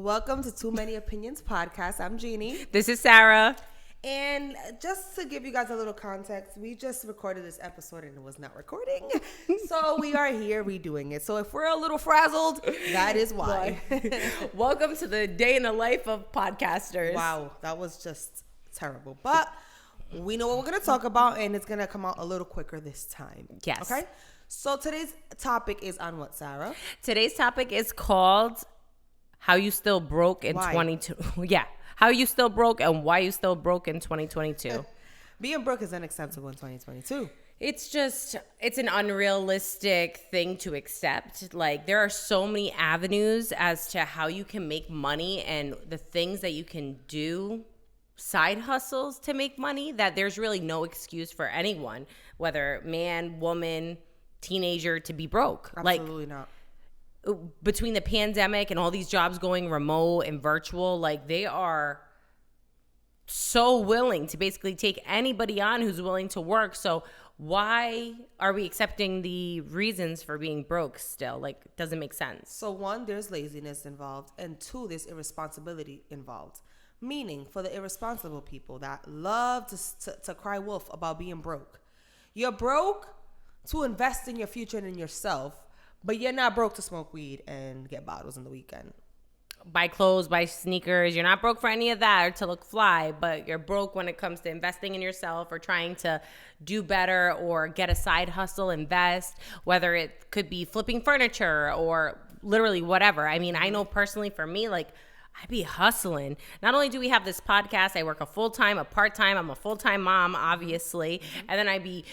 Welcome to Too Many Opinions podcast. I'm Jeannie. This is Sarah. And just to give you guys a little context, we just recorded this episode and it was not recording. So we are here redoing it. So if we're a little frazzled, that is why. Welcome to the day in the life of podcasters. Wow, that was just terrible. But we know what we're going to talk about and it's going to come out a little quicker this time. Yes. Okay? So today's topic is on what, Sarah? Today's topic is called How You Still Broke in 22. Yeah. How you still broke and why you still broke in 2022. Being broke is unacceptable in 2022. It's an unrealistic thing to accept. Like, there are so many avenues as to how you can make money and the things that you can do, side hustles to make money, that there's really no excuse for anyone, whether man, woman, teenager, to be broke. Absolutely not. Between the pandemic and all these jobs going remote and virtual, like, they are so willing to basically take anybody on who's willing to work. So why are we accepting the reasons for being broke still? Like, it doesn't make sense. So one, there's laziness involved, and two, there's irresponsibility involved. Meaning, for the irresponsible people that love to cry wolf about being broke, you're broke to invest in your future and in yourself, but you're not broke to smoke weed and get bottles on the weekend. Buy clothes, buy sneakers. You're not broke for any of that or to look fly, but you're broke when it comes to investing in yourself or trying to do better or get a side hustle, invest, whether it could be flipping furniture or literally whatever. I mean, I know personally for me, like, I be hustling. Not only do we have this podcast, I work a full-time, a part-time. I'm a full-time mom, obviously. And then I be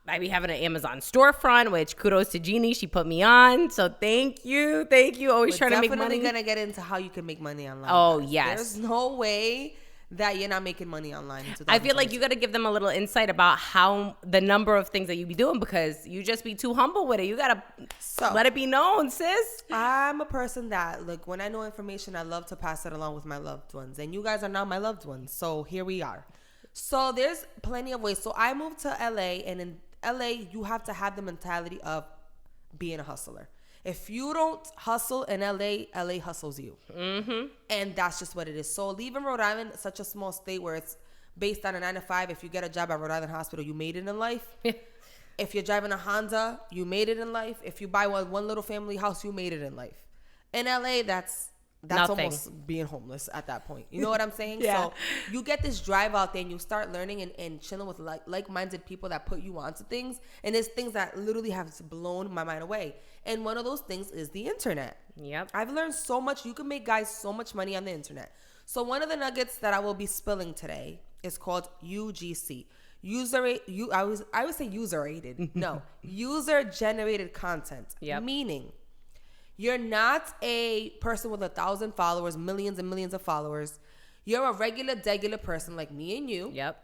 having an Amazon storefront, which kudos to Jeannie. She put me on. So thank you. Always trying to make money. We're definitely going to get into how you can make money online. Oh, yes. There's no way that you're not making money online in 2022. I feel like you got to give them a little insight about how the number of things that you be doing, because you just be too humble with it. You got to let it be known, sis. I'm a person that, look, when I know information, I love to pass it along with my loved ones. And you guys are now my loved ones. So here we are. So there's plenty of ways. So I moved to LA, and in LA, you have to have the mentality of being a hustler. If you don't hustle in LA hustles you. Mm-hmm. And that's just what it is. So leaving Rhode Island, such a small state where it's based on a 9 to 5, if you get a job at Rhode Island Hospital, you made it in life. If you're driving a Honda, you made it in life. If you buy one little family house, you made it in life. In LA, that's almost being homeless at that point. You know what I'm saying? Yeah. So you get this drive out there and you start learning and chilling with like-minded people that put you onto things. And there's things that literally have blown my mind away. And one of those things is the internet. Yep. I've learned so much. You can make guys so much money on the internet. So one of the nuggets that I will be spilling today is called UGC. I would say user-aided. No. User-generated content. Yep. Meaning, you're not a person with 1,000 followers, millions and millions of followers. You're a regular, degular person like me and you. Yep.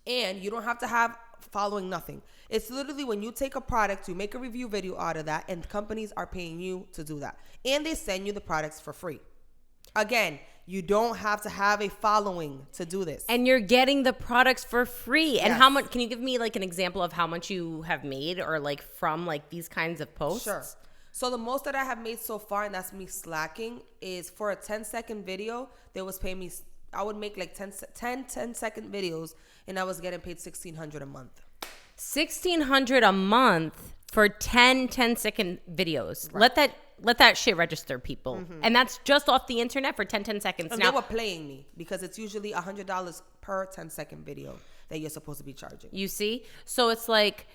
And you don't have to have following nothing. It's literally when you take a product, you make a review video out of that, and companies are paying you to do that. And they send you the products for free. Again, you don't have to have a following to do this. And you're getting the products for free. And Yes. how much, can you give me like an example of how much you have made or like from like these kinds of posts? Sure. So the most that I have made so far, and that's me slacking, is for a 10-second video, they was paying me, I would make like 10-second videos, and I was getting paid $1,600 a month. $1,600 a month for 10-second videos. Right. Let that shit register, people. Mm-hmm. And that's just off the internet for 10 seconds. And now, they were playing me because it's usually $100 per 10-second video that you're supposed to be charging. You see? So it's like,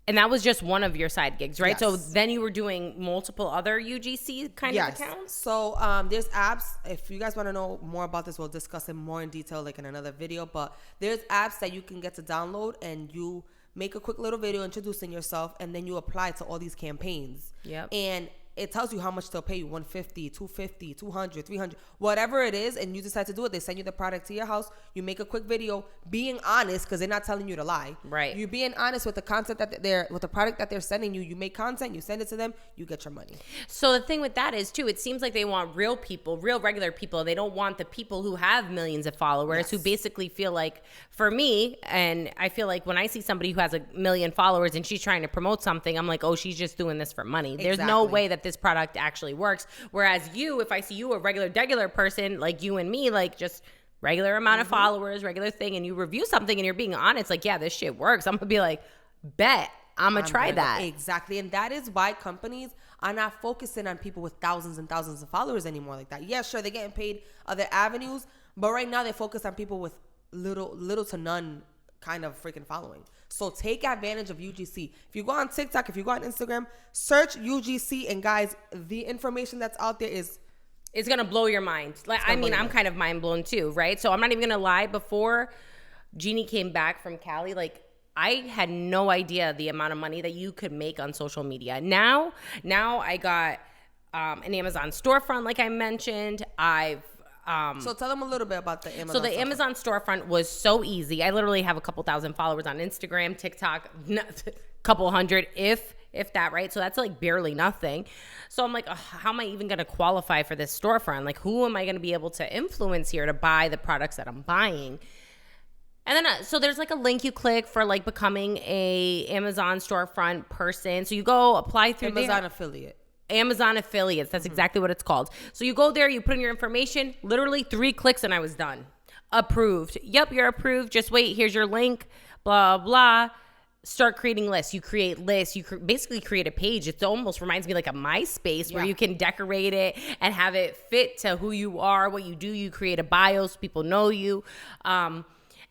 and that was just one of your side gigs, right? Yes. So then you were doing multiple other UGC kind of accounts? So there's apps. If you guys want to know more about this, we'll discuss it more in detail like in another video. But there's apps that you can get to download, and you make a quick little video introducing yourself, and then you apply to all these campaigns. Yep. And it tells you how much they'll pay you, $150, $250, $200, $300, whatever it is, and you decide to do it. They send you the product to your house. You make a quick video, being honest, because they're not telling you to lie. Right. You're being honest with the content with the product that they're sending you. You make content, you send it to them, you get your money. So the thing with that is too, it seems like they want real people, real regular people. They don't want the people who have millions of followers, yes, who basically feel like, for me, and I feel like when I see somebody who has 1 million followers and she's trying to promote something, I'm like, oh, she's just doing this for money. Exactly. There's no way that this this product actually works. Whereas you, if I see you, a regular person like you and me, like just regular amount of followers, regular thing, and you review something and you're being honest, like, yeah, this shit works. I'm gonna be like, bet. I'm gonna try that. Exactly. And that is why companies are not focusing on people with thousands and thousands of followers anymore like that. Yeah, sure, they're getting paid other avenues, but right now they focus on people with little to none kind of freaking following. So take advantage of UGC. If you go on TikTok, if you go on Instagram, search UGC, and guys, the information that's out there is... It's gonna blow your mind. Like, I mean, I'm kind of mind blown too, right? So I'm not even gonna lie. Before Jeannie came back from Cali, like, I had no idea the amount of money that you could make on social media. Now I got an Amazon storefront, like I mentioned. So tell them a little bit about the Amazon. So the Amazon storefront was so easy. I literally have a couple thousand followers on Instagram, TikTok, couple hundred, if that, right? So that's like barely nothing. So I'm like, how am I even going to qualify for this storefront? Like, who am I going to be able to influence here to buy the products that I'm buying? And then, so there's like a link you click for like becoming a Amazon storefront person. So you go apply through Amazon affiliate. Amazon affiliates. That's exactly what it's called. So you go there, you put in your information, literally 3 clicks and I was done. Approved. Yep, you're approved. Just wait. Here's your link. Blah, blah. Start creating lists. You create lists. You basically create a page. It almost reminds me like a MySpace where you can decorate it and have it fit to who you are, what you do. You create a bio so people know you.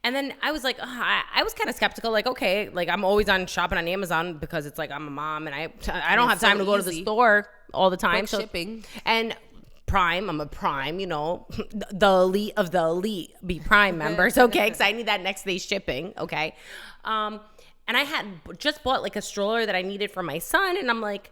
And then I was like, I was kind of skeptical. Like, okay, like I'm always on shopping on Amazon because it's like I'm a mom and I don't have time to go to the store all the time. Quick shipping. And Prime, I'm a Prime, you know, the elite of the elite be Prime members, okay? Because I need that next day shipping, okay? And I had just bought like a stroller that I needed for my son, and I'm like,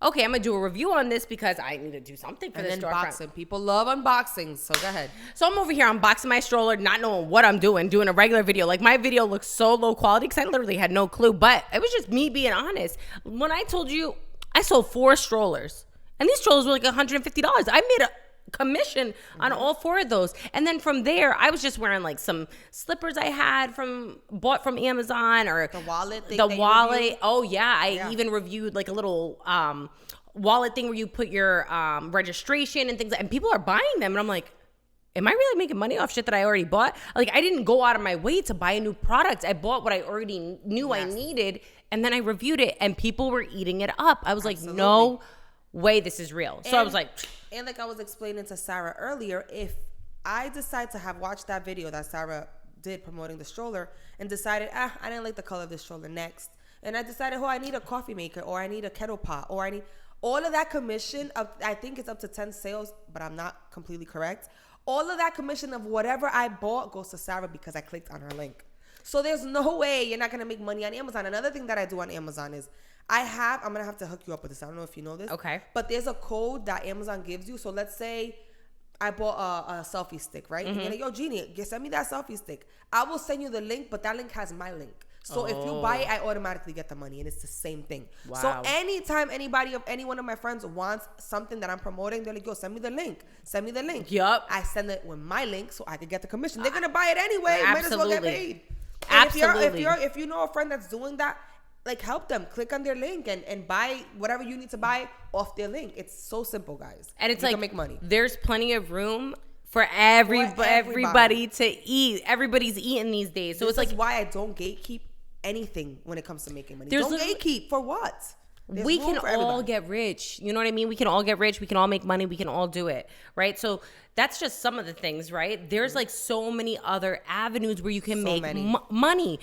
okay, I'm gonna do a review on this because I need to do something for this storefront. Unboxing. People love unboxings, so go ahead. So I'm over here unboxing my stroller, not knowing what I'm doing a regular video. Like my video looks so low quality because I literally had no clue, but it was just me being honest. When I told you I sold 4 strollers, and these strollers were like $150. I made a commission on all 4 of those, and then from there I was just wearing like some slippers I had bought from Amazon, or the wallet oh yeah, I even reviewed like a little wallet thing where you put your registration and things, and people are buying them, and I'm like, am I really making money off shit that I already bought? Like, I didn't go out of my way to buy a new product. I bought what I already knew I needed, and then I reviewed it, and people were eating it up. I was like, no way, this is real. So I was like... And like I was explaining to Sarah earlier, if I decide to have watched that video that Sarah did promoting the stroller and decided, I didn't like the color of this stroller next, and I decided, I need a coffee maker, or I need a kettle pot, or I need all of that commission of, I think it's up to 10 sales, but I'm not completely correct. All of that commission of whatever I bought goes to Sarah because I clicked on her link. So there's no way you're not going to make money on Amazon. Another thing that I do on Amazon is I'm going to have to hook you up with this. I don't know if you know this. Okay. But there's a code that Amazon gives you. So let's say I bought a selfie stick, right? And you're like, yo, Jeannie, send me that selfie stick. I will send you the link, but that link has my link. So if you buy it, I automatically get the money, and it's the same thing. Wow. So anytime any one of my friends wants something that I'm promoting, they're like, yo, send me the link. Send me the link. Yup. I send it with my link so I can get the commission. They're going to buy it anyway. Might as well get paid. Absolutely. If you know a friend that's doing that, like, help them. Click on their link and buy whatever you need to buy off their link. It's so simple, guys. And it's you like, can make money. There's plenty of room for everybody to eat. Everybody's eating these days. So this it's is like, why I don't gatekeep anything when it comes to making money. There's Don't gatekeep for what? There's we room can for all everybody. get rich. You know what I mean? We can all get rich. We can all make money. We can all do it. Right? So that's just some of the things, right? There's like so many other avenues where you can make money.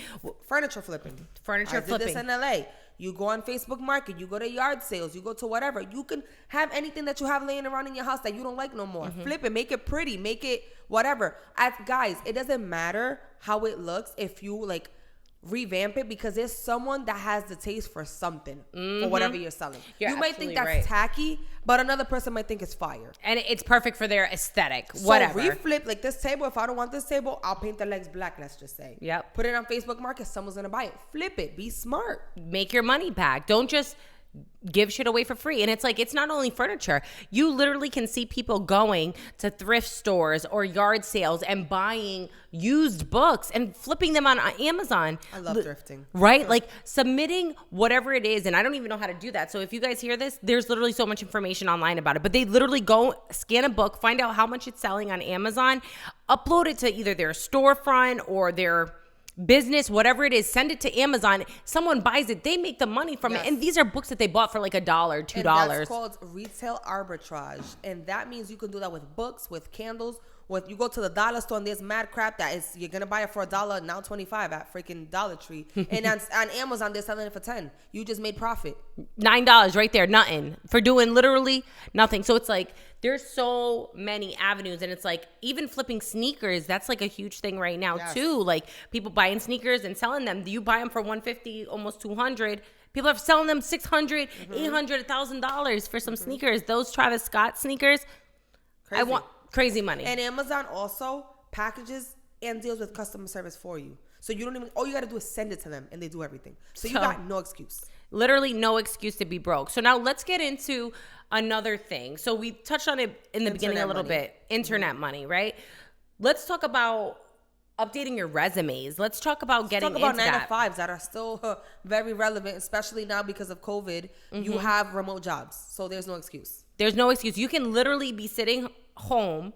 Furniture flipping. I did this in LA. You go on Facebook Market, you go to yard sales, you go to whatever. You can have anything that you have laying around in your house that you don't like no more. Flip it, make it pretty, make it whatever. Guys, it doesn't matter how it looks if you like revamp it, because there's someone that has the taste for something for whatever you're selling. You might think that's tacky, but another person might think it's fire. And it's perfect for their aesthetic, So whatever. reflip, like this table. If I don't want this table, I'll paint the legs black, let's just say. Yep. Put it on Facebook Market. Someone's going to buy it. Flip it. Be smart. Make your money back. Don't just give shit away for free. And it's like, it's not only furniture. You literally can see people going to thrift stores or yard sales and buying used books and flipping them on Amazon. I love thrifting. Right? Like submitting whatever it is. And I don't even know how to do that. So if you guys hear this, there's literally so much information online about it. But they literally go scan a book, find out how much it's selling on Amazon, upload it to either their storefront or their business, whatever it is, send it to Amazon. Someone buys it, they make the money from it. And these are books that they bought for like $1, $2. And that's called retail arbitrage. And that means you can do that with books, with candles. With you go to the dollar store and there's mad crap that is you're gonna buy it for $1, now $25 at freaking Dollar Tree. And on Amazon they're selling it for $10. You just made profit. $9 right there, nothing. For doing literally nothing. So it's like there's so many avenues, and it's like even flipping sneakers, that's like a huge thing right now too. Like people buying sneakers and selling them. You buy them for $150, almost $200. People are selling them $600, $800, $1,000 for some sneakers. Those Travis Scott sneakers, Crazy. I want crazy money. And Amazon also packages and deals with customer service for you. So you don't even, all you got to do is send it to them and they do everything. So you got no excuse. Literally no excuse to be broke. So now let's get into another thing. So we touched on it in the beginning a little bit. Internet money, right? Let's talk about updating your resumes. Let's talk about getting into that. Talk about 9-to-5s that are still very relevant, especially now because of COVID. You have remote jobs. So there's no excuse. There's no excuse. You can literally be sitting home,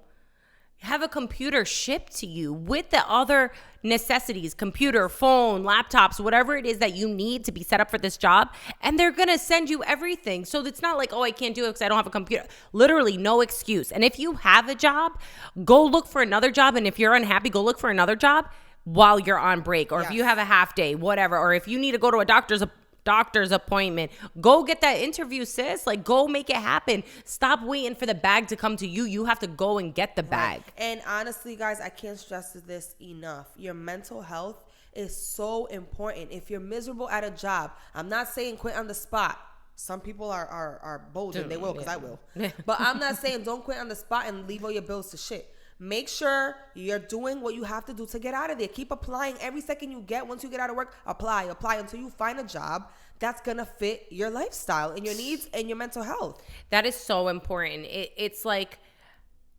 have a computer shipped to you with the other necessities, computer, phone, laptops, whatever it is that you need to be set up for this job. And they're going to send you everything. So it's not like, oh, I can't do it because I don't have a computer. Literally no excuse. And if you have a job, go look for another job. And if you're unhappy, go look for another job while you're on break. Or if you have a half day, whatever. Or if you need to go to a doctor's appointment, go get that interview, sis. Like, go make it happen. Stop waiting for the bag to come to you. You have to go and get the bag. And honestly, guys, I can't stress this enough. Your mental health is so important. If you're miserable at a job, I'm not saying quit on the spot. Some people are bold and they will, because I will. But I'm not saying don't quit on the spot and leave all your bills to shit. Make sure you're doing what you have to do to get out of there. Keep applying every second you get. Once you get out of work, apply until you find a job that's going to fit your lifestyle and your needs and your mental health. That is so important. It's like,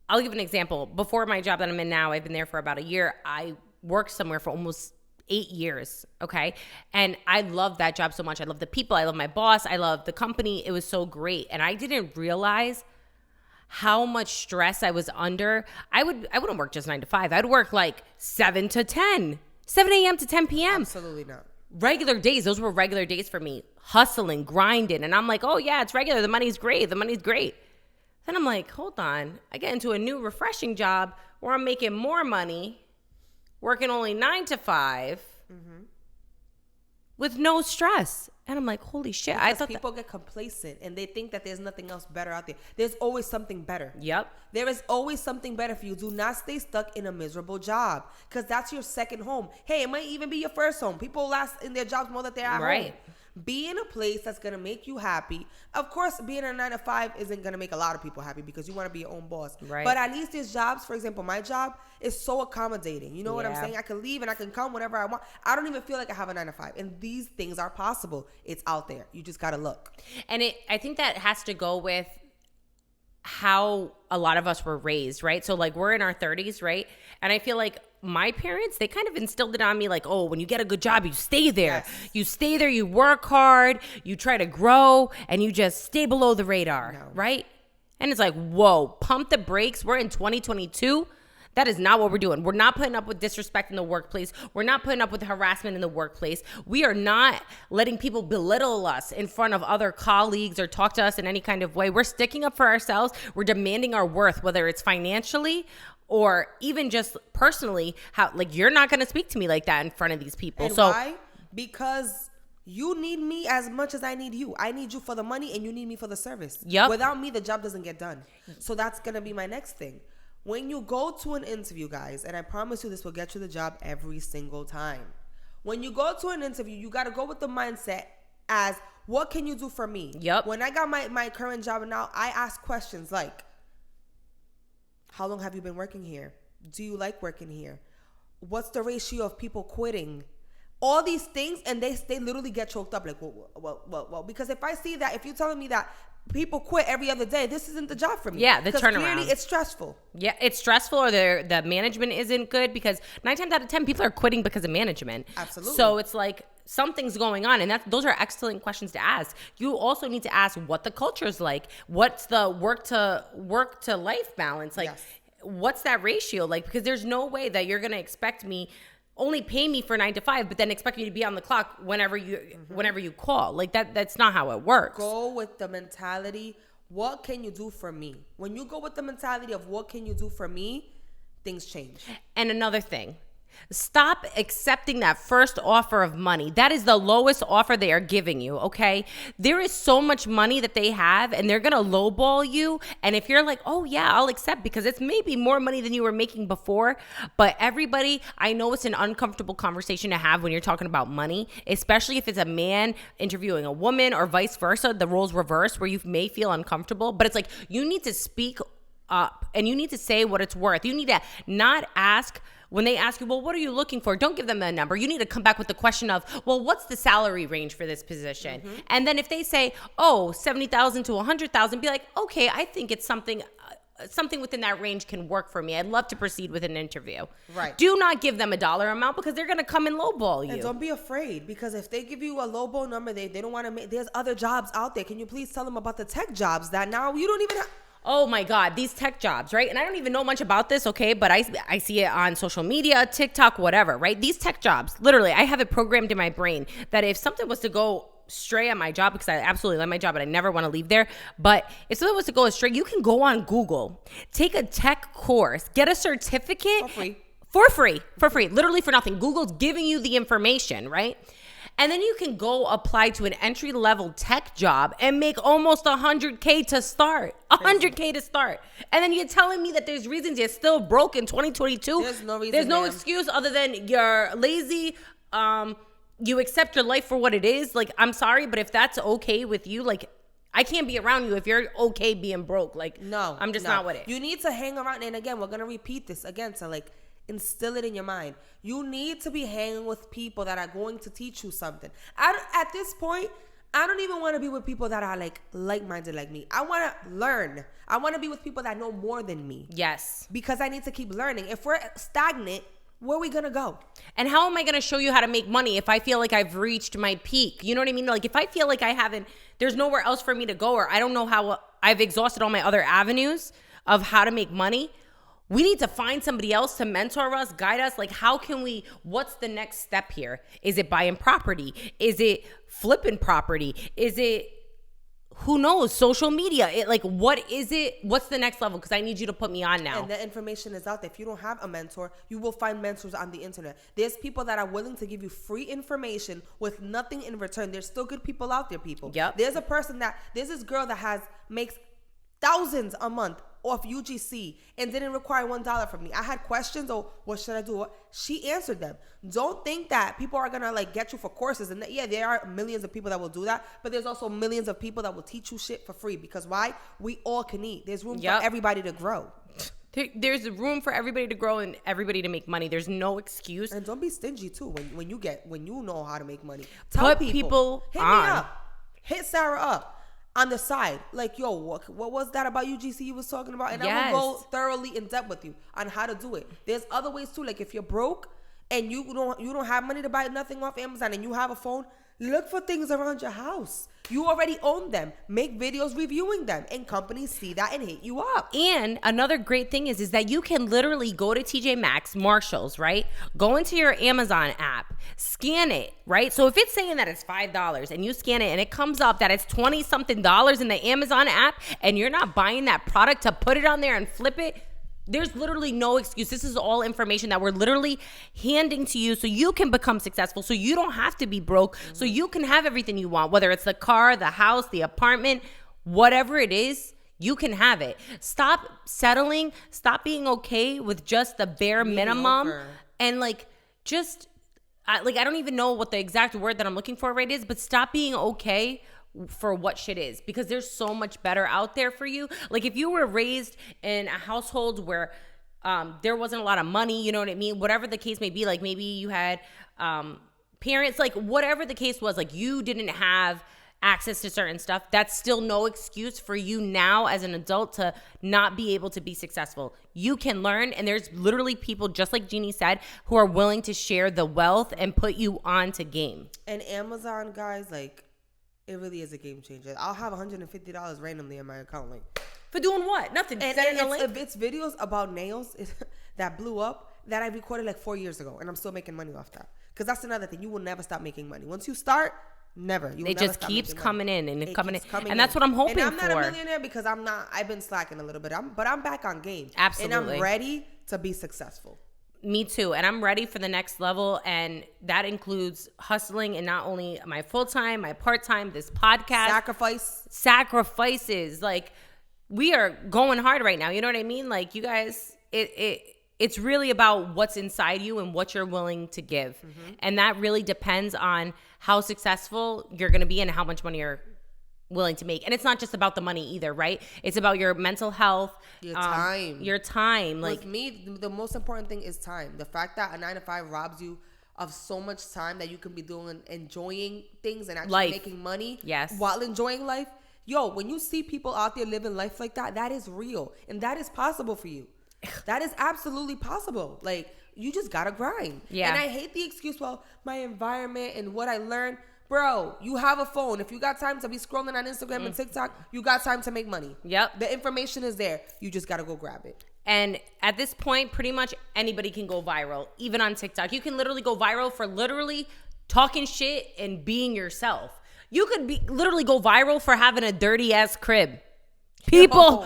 I'll give an example. Before my job that I'm in now, I've been there for about a year. I worked somewhere for almost 8 years, okay? And I love that job so much. I love the people. I love my boss. I love the company. It was so great. And I didn't realize how much stress I was under. I wouldn't work just 9 to 5. I'd work like 7 to 10, 7 a.m. to 10 p.m. Absolutely not. Regular days. Those were regular days for me. Hustling, grinding. And I'm like, oh yeah, it's regular. The money's great. Then I'm like, hold on. I get into a new refreshing job where I'm making more money, working only 9 to 5 with no stress. And I'm like, holy shit. Because I thought people get complacent and they think that there's nothing else better out there. There's always something better. Yep. There is always something better for you. Do not stay stuck in a miserable job, because that's your second home. Hey, it might even be your first home. People last in their jobs more than they're at home. Be in a place that's going to make you happy. Of course, being in a 9 to 5 isn't going to make a lot of people happy because you want to be your own boss. Right. But at least there's jobs, for example, my job is so accommodating. You know what I'm saying? I can leave and I can come whenever I want. I don't even feel like I have a 9 to 5. And these things are possible. It's out there. You just got to look. And I think that has to go with how a lot of us were raised, right? So like we're in our 30s, right? And I feel like my parents, they kind of instilled it on me like, oh, when you get a good job, you stay there. Yes. You stay there, you work hard, you try to grow, and you just stay below the radar, right? And it's like, whoa, pump the brakes. We're in 2022. That is not what we're doing. We're not putting up with disrespect in the workplace. We're not putting up with harassment in the workplace. We are not letting people belittle us in front of other colleagues or talk to us in any kind of way. We're sticking up for ourselves. We're demanding our worth, whether it's financially or even just personally. How, like, you're not going to speak to me like that in front of these people. And why? Because you need me as much as I need you. I need you for the money and you need me for the service. Yep. Without me, the job doesn't get done. So that's going to be my next thing. When you go to an interview, guys, and I promise you this will get you the job every single time. When you go to an interview, you got to go with the mindset as, what can you do for me? Yep. When I got my current job now, I ask questions like, how long have you been working here? Do you like working here? What's the ratio of people quitting? all these things, and they literally get choked up like, well, because if I see that, if you're telling me that people quit every other day, this isn't the job for me. Yeah, the 'Cause turnaround. clearly it's stressful. Yeah, it's stressful, or the management isn't good, because 9 times out of 10 people are quitting because of management. Absolutely. So it's like something's going on, and those are excellent questions to ask. You also need to ask what the culture is like. What's the work to life balance like? Yes. What's that ratio like? Because there's no way that you're gonna expect me only pay me for 9 to 5, but then expect me to be on the clock whenever you call. Like that's not how it works. Go with the mentality, what can you do for me? When you go with the mentality of what can you do for me, things change. And another thing, stop accepting that first offer of money. That is the lowest offer they are giving you, okay? There is so much money that they have, and they're going to lowball you. And if you're like, oh, yeah, I'll accept, because it's maybe more money than you were making before. But everybody, I know it's an uncomfortable conversation to have when you're talking about money, especially if it's a man interviewing a woman or vice versa, the roles reverse, where you may feel uncomfortable. But it's like, you need to speak up, and you need to say what it's worth. You need to not ask. When they ask you, well, what are you looking for? Don't give them a number. You need to come back with the question of, well, what's the salary range for this position? Mm-hmm. And then if they say, oh, 70,000 to 100,000, be like, okay, I think it's something within that range can work for me. I'd love to proceed with an interview. Right. Do not give them a dollar amount, because they're going to come and lowball you. And don't be afraid, because if they give you a lowball number, they don't want to make, there's other jobs out there. Can you please tell them about the tech jobs that now you don't even have? Oh my God, these tech jobs, right? And I don't even know much about this, okay? But I see it on social media, TikTok, whatever, right? These tech jobs, literally, I have it programmed in my brain that if something was to go stray at my job, because I absolutely love my job and I never want to leave there, but if something was to go astray, you can go on Google, take a tech course, get a certificate. For free, literally for nothing. Google's giving you the information, right? And then you can go apply to an entry-level tech job and make almost $100K to start. $100K to start. And then you're telling me that there's reasons you're still broke in 2022? There's no reason. There's no excuse other than you're lazy. You accept your life for what it is. Like, I'm sorry, but if that's okay with you, like, I can't be around you if you're okay being broke. Like, no, I'm just not with it. You need to hang around. And again, we're going to repeat this again to like instill it in your mind. You need to be hanging with people that are going to teach you something. At this point, I don't even want to be with people that are like-minded like me. I want to learn. I want to be with people that know more than me. Yes. Because I need to keep learning. If we're stagnant, where are we going to go? And how am I going to show you how to make money if I feel like I've reached my peak? You know what I mean? Like, if I feel like there's nowhere else for me to go, or I don't know how I've exhausted all my other avenues of how to make money, we need to find somebody else to mentor us, guide us. Like, what's the next step here? Is it buying property? Is it flipping property? Is it, who knows, social media? What is it? What's the next level? Because I need you to put me on now. And the information is out there. If you don't have a mentor, you will find mentors on the internet. There's people that are willing to give you free information with nothing in return. There's still good people out there, people. Yep. There's this girl that makes thousands a month off UGC and didn't require $1 from me. I had questions, what should I do? She answered them. Don't think that people are gonna get you for courses. And yeah, there are millions of people that will do that, but there's also millions of people that will teach you shit for free. Because why? We all can eat. There's room for everybody to grow. There's room for everybody to grow and everybody to make money. There's no excuse. And don't be stingy too when you know how to make money. Tell people hit me up. Hit Sarah up. On the side, what was that about UGC you was talking about? And I will go thoroughly in depth with you on how to do it. There's other ways too. Like, if you're broke and you don't have money to buy nothing off Amazon and you have a phone, look for things around your house. You already own them. Make videos reviewing them, and companies see that and hit you up. And another great thing is that you can literally go to TJ Maxx, Marshalls, right? Go into your Amazon app, scan it, right? So if it's saying that it's $5 and you scan it and it comes up that it's 20-something dollars in the Amazon app, and you're not buying that product to put it on there and flip it, there's literally no excuse. This is all information that we're literally handing to you so you can become successful, so you don't have to be broke, so you can have everything you want, whether it's the car, the house, the apartment, whatever it is, you can have it. Stop settling. Stop being okay with just the bare minimum. And I don't even know what the exact word that I'm looking for right is, but stop being okay for what shit is, because there's so much better out there for you. Like, if you were raised in a household where there wasn't a lot of money, you know what I mean, whatever the case may be, like maybe you had parents, like whatever the case was, like you didn't have access to certain stuff, that's still no excuse for you now as an adult to not be able to be successful. You can learn, and there's literally people, just like Jeannie said, who are willing to share the wealth and put you on to game. And Amazon, guys, like, it really is a game changer. I'll have $150 randomly in my account, like, For doing what? Nothing. and Send a link. it's videos about nails that blew up that I recorded like 4 years ago, and I'm still making money off that. Because that's another thing, you will never stop making money. Once you start, never. You will It never just stop keeps making coming money. in and It coming in. keeps coming And that's in. what I'm hoping and I'm not for. a millionaire because I've been slacking a little bit. But I'm back on game. Absolutely. And I'm ready to be successful. Me too. And I'm ready for the next level. And that includes hustling in not only my full-time, my part-time, this podcast. Sacrifices. Like, we are going hard right now. You know what I mean? Like, you guys, it's really about what's inside you and what you're willing to give. Mm-hmm. And that really depends on how successful you're going to be and how much money you're willing to make. And it's not just about the money either, right? It's about your mental health, your time. Your time. Like, with me, the most important thing is time. The fact that a 9-to-5 robs you of so much time that you can be doing, enjoying things and actually making money. Yes. While enjoying life. Yo, when you see people out there living life like that, that is real. And that is possible for you. That is absolutely possible. Like, you just gotta grind. Yeah. And I hate the excuse, well, my environment and what I learned. Bro, you have a phone. If you got time to be scrolling on Instagram and TikTok, you got time to make money. Yep. The information is there. You just gotta go grab it. And at this point, pretty much anybody can go viral, even on TikTok. You can literally go viral for literally talking shit and being yourself. You could literally go viral for having a dirty ass crib. People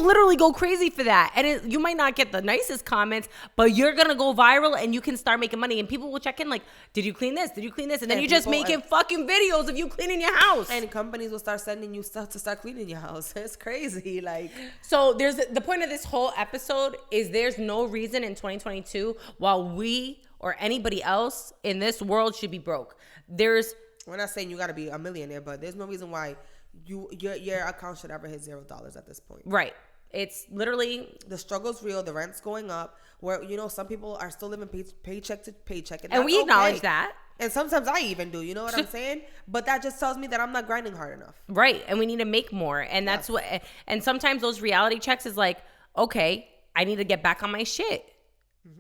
literally go crazy for that. And you might not get the nicest comments, but you're going to go viral and you can start making money. And people will check in like, did you clean this? Did you clean this? And then you're just making fucking videos of you cleaning your house. And companies will start sending you stuff to start cleaning your house. It's crazy. Like, so there's the point of this whole episode is there's no reason in 2022 while we or anybody else in this world should be broke. We're not saying you got to be a millionaire, but there's no reason why your account should ever hit $0 at this point. Right. It's literally, the struggle's real. The rent's going up. Where some people are still living paycheck to paycheck, and we acknowledge that. And sometimes I even do. You know what I'm saying? But that just tells me that I'm not grinding hard enough. Right. And we need to make more. And that's what. And sometimes those reality checks is like, okay, I need to get back on my shit,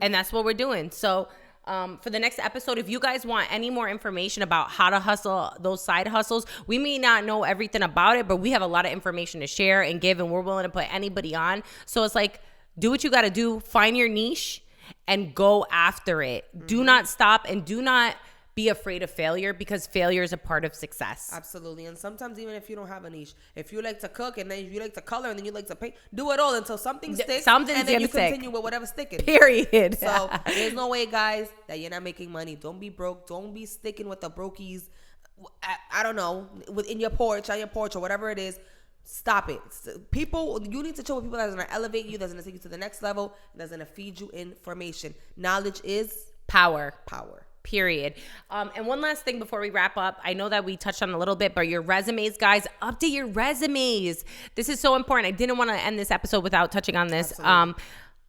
and that's what we're doing. So. For the next episode, if you guys want any more information about how to hustle those side hustles, we may not know everything about it, but we have a lot of information to share and give, and we're willing to put anybody on. So it's like, do what you got to do, find your niche and go after it. Mm-hmm. Do not stop and do not be afraid of failure, because failure is a part of success. Absolutely. And sometimes even if you don't have a niche, if you like to cook and then you like to color and then you like to paint, do it all until something sticks. Something's and then you stick. continue with whatever's sticking. Period. So there's no way, guys, that you're not making money. Don't be broke. Don't be sticking with the brokies. I don't know, in your porch, on your porch, or whatever it is. Stop it. People, you need to chill with people that's going to elevate you, that's going to take you to the next level, that's going to feed you information. Knowledge is power. Period. And one last thing before we wrap up. I know that we touched on a little bit, but your resumes, guys, update your resumes. This is so important. I didn't want to end this episode without touching on this.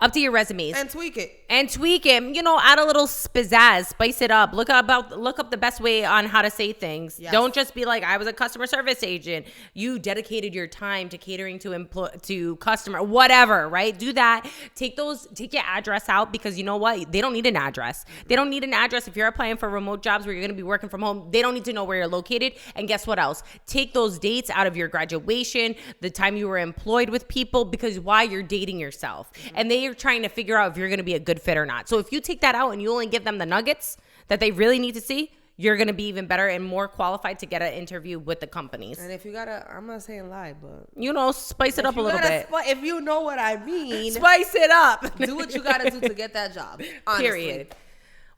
Update your resumes. And tweak it. Add a little pizzazz, spice it up. Look up the best way on how to say things. Yes. Don't just be like, I was a customer service agent. You dedicated your time to catering to customer, whatever, right? Do that. Take your address out, because you know what? They don't need an address. They don't need an address. If you're applying for remote jobs where you're going to be working from home, they don't need to know where you're located. And guess what else? Take those dates out of your graduation, the time you were employed with people, because why? You're dating yourself. Mm-hmm. And they are trying to figure out if you're going to be a good fit or not. So if you take that out and you only give them the nuggets that they really need to see, you're going to be even better and more qualified to get an interview with the companies. And if you I'm not saying lie, but spice it up a little bit. If you know what I mean, spice it up. Do what you got to do to get that job. Honestly. Period.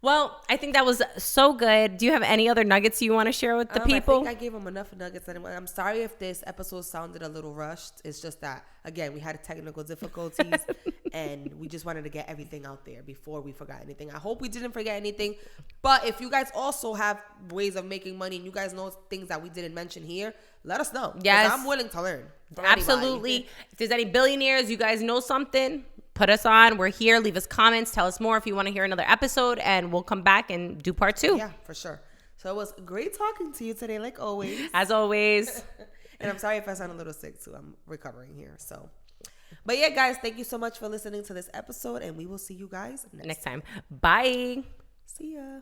Well, I think that was so good. Do you have any other nuggets you want to share with the people? I think I gave them enough nuggets. I'm sorry if this episode sounded a little rushed. It's just that, again, we had technical difficulties and we just wanted to get everything out there before we forgot anything. I hope we didn't forget anything. But if you guys also have ways of making money and you guys know things that we didn't mention here, let us know. Yes. I'm willing to learn. Absolutely. If there's any billionaires, you guys know something, put us on. We're here. Leave us comments. Tell us more if you want to hear another episode, and we'll come back and do part 2. Yeah, for sure. So it was great talking to you today, like always. As always. And I'm sorry if I sound a little sick too. I'm recovering here. So, but yeah, guys, thank you so much for listening to this episode, and we will see you guys next time. Bye. See ya.